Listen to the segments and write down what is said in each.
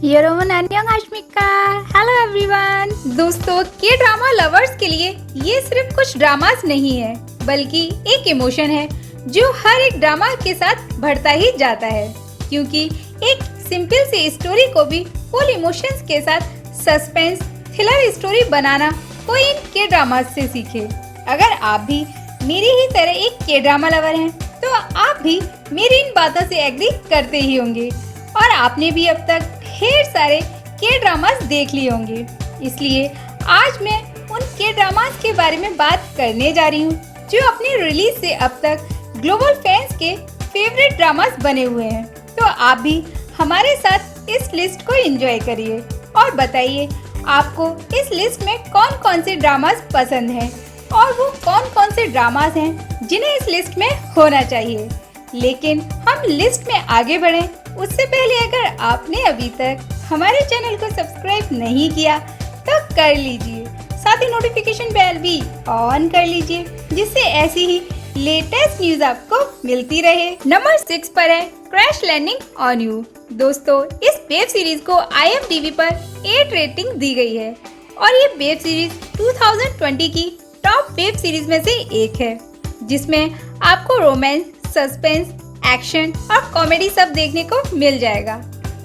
योरोमन अन्योंग आश्मिका। Hello everyone. दोस्तों, के drama lovers के लिए ये सिर्फ कुछ ड्रामास नहीं है, बल्कि एक इमोशन है जो हर एक ड्रामा के साथ बढ़ता ही जाता है। क्योंकि एक सिंपल सी स्टोरी को भी फुल इमोशंस के साथ सस्पेंस थ्रिलर स्टोरी बनाना कोई इन के ड्रामा से सीखे। अगर आप भी मेरी ही तरह एक के ड्रामा लवर हैं, तो आप भी मेरी इन बातों से एग्री करते ही होंगे और आपने भी अब तक ढेर सारे के ड्रामास देख लिए होंगे। इसलिए आज मैं उन के ड्रामास के बारे में बात करने जा रही हूँ जो अपनी रिलीज से अब तक ग्लोबल फैंस के फेवरेट ड्रामास बने हुए हैं। तो आप भी हमारे साथ इस लिस्ट को एंजॉय करिए और बताइए आपको इस लिस्ट में कौन कौन से ड्रामास पसंद हैं और वो कौन कौन से ड्रामास हैं जिन्हें इस लिस्ट में होना चाहिए। लेकिन हम लिस्ट में आगे बढ़ें उससे पहले अगर आपने अभी तक हमारे चैनल को सब्सक्राइब नहीं किया तो कर लीजिए, साथ ही नोटिफिकेशन बेल भी ऑन कर लीजिए जिससे ऐसी ही लेटेस्ट न्यूज आपको मिलती रहे। नंबर 6 पर है क्रैश लैंडिंग ऑन यू। दोस्तों, इस वेब सीरीज को IMDb पर 8 रेटिंग दी गई है और ये वेब सीरीज 2020 की टॉप वेब सीरीज में से एक है जिसमें आपको रोमांस, सस्पेंस, एक्शन और कॉमेडी सब देखने को मिल जाएगा।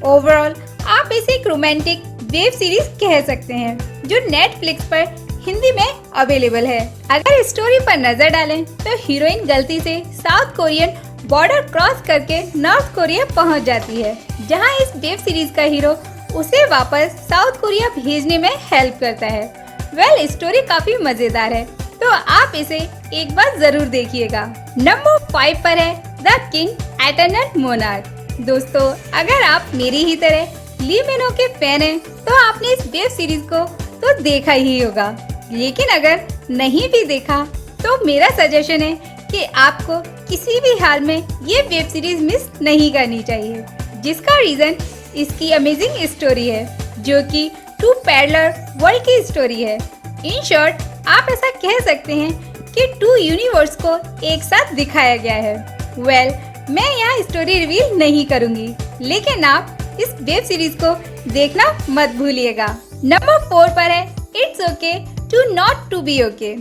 ओवरऑल आप इसे एक रोमांटिक वेब सीरीज कह सकते हैं जो नेटफ्लिक्स पर हिंदी में अवेलेबल है। अगर स्टोरी पर नजर डालें तो हीरोइन गलती से साउथ कोरियन बॉर्डर क्रॉस करके नॉर्थ कोरिया पहुंच जाती है, जहां इस वेब सीरीज का हीरो उसे वापस साउथ कोरिया भेजने में हेल्प करता है। स्टोरी काफी मजेदार है, तो आप इसे एक बार जरूर देखिएगा। नंबर 5 पर है द किंग एटर्नल मोनार्क। दोस्तों, अगर आप मेरी ही तरह ली मिनो के फैन हैं, तो आपने इस वेब सीरीज को तो देखा ही होगा। लेकिन अगर नहीं भी देखा तो मेरा सजेशन है कि आपको किसी भी हाल में ये वेब सीरीज मिस नहीं करनी चाहिए, जिसका रीजन इसकी अमेजिंग स्टोरी है जो कि टू पैरेलल वर्ल्ड की स्टोरी है। इन शॉर्ट आप ऐसा कह सकते हैं कि 2 यूनिवर्स को एक साथ दिखाया गया है। मैं यहाँ स्टोरी रिवील नहीं करूँगी, लेकिन आप इस वेब सीरीज को देखना मत भूलिएगा। नंबर 4 पर है it's okay to not to be okay.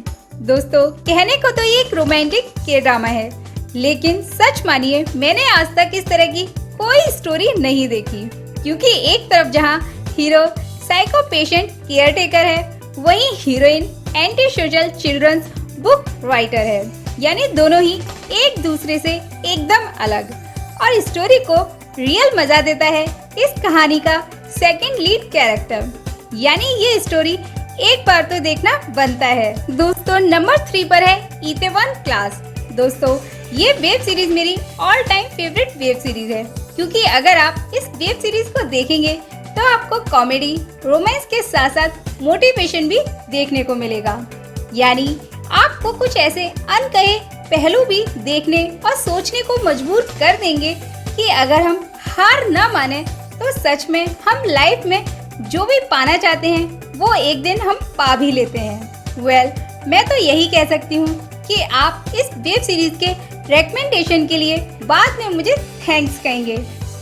दोस्तों, कहने को तो ये एक रोमांटिक के ड्रामा है, लेकिन सच मानिए मैंने आज तक इस तरह की कोई स्टोरी नहीं देखी। क्योंकि एक तरफ जहाँ hero psycho patient caretaker है, वहीं heroine anti social children's book writer है। यानी दोनों ही एक दूसरे से एकदम अलग। और स्टोरी को रियल मजा देता है इस कहानी का सेकंड लीड कैरेक्टर। यानी ये स्टोरी एक बार तो देखना बनता है। दोस्तों, नंबर 3 पर है ईताewon क्लास। दोस्तों, ये वेब सीरीज मेरी all time favourite web series है, क्योंकि अगर आप इस वेब सीरीज को देखेंगे तो आपको कॉमेडी, रोमांस के साथ साथ मोटिवेशन भी देखने को मिलेगा। यानी आपको कुछ ऐसे अनकहे पहलू भी देखने और सोचने को मजबूर कर देंगे कि अगर हम हार न माने तो सच में हम लाइफ में जो भी पाना चाहते हैं वो एक दिन हम पा भी लेते हैं। मैं तो यही कह सकती हूँ कि आप इस वेब सीरीज के रेकमेंडेशन के लिए बाद में मुझे थैंक्स कहेंगे।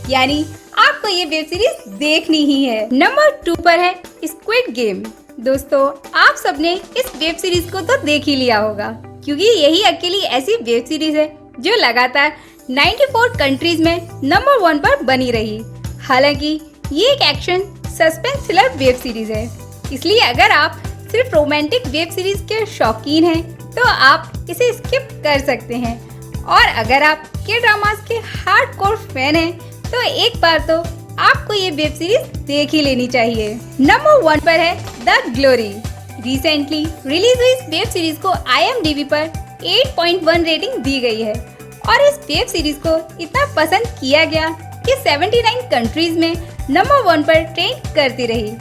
यानी आपको ये वेब सीरीज देखनी ही है। नंबर 2 पर है स्क्विड गेम। दोस्तों, आप सबने इस वेब सीरीज को तो देख ही लिया होगा, क्योंकि यही अकेली ऐसी वेब सीरीज है जो लगातार 94 कंट्रीज में नंबर 1 पर बनी रही। हालांकि ये एक action suspense thriller web series है, इसलिए अगर आप सिर्फ रोमांटिक वेब सीरीज के शौकीन हैं तो आप इसे स्किप कर सकते हैं। और अगर आप के ड्रामास के हार्डकोर फैन हैं तो एक बार तो आपको ये वेब सीरीज देख ही लेनी चाहिए। नंबर 1 पर है द ग्लोरी। रिसेंटली रिलीज हुई इस वेब सीरीज को IMDb पर 8.1 रेटिंग दी गई है और इस वेब सीरीज को इतना पसंद किया गया कि 79 कंट्रीज में नंबर 1 पर ट्रेंड करती रही।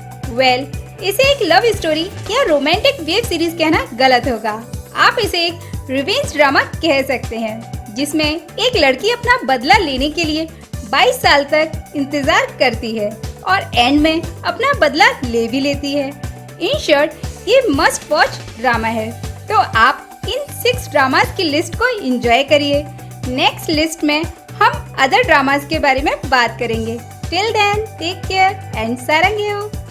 इसे एक लव स्टोरी या रोमांटिक वेब सीरीज कहना गलत होगा। आप इसे एक रिवेंज ड्रामा कह सकते हैं, जिसमें एक लड़की अपना बदला लेने के लिए 22 साल तक इंतजार करती है और एंड में अपना बदला ले भी लेती है। इन शॉर्ट, ये मस्ट वॉच ड्रामा है। तो आप इन 6 ड्रामास की लिस्ट को एंजॉय करिए। नेक्स्ट लिस्ट में हम अदर ड्रामास के बारे में बात करेंगे। Till then, take care and saranghae.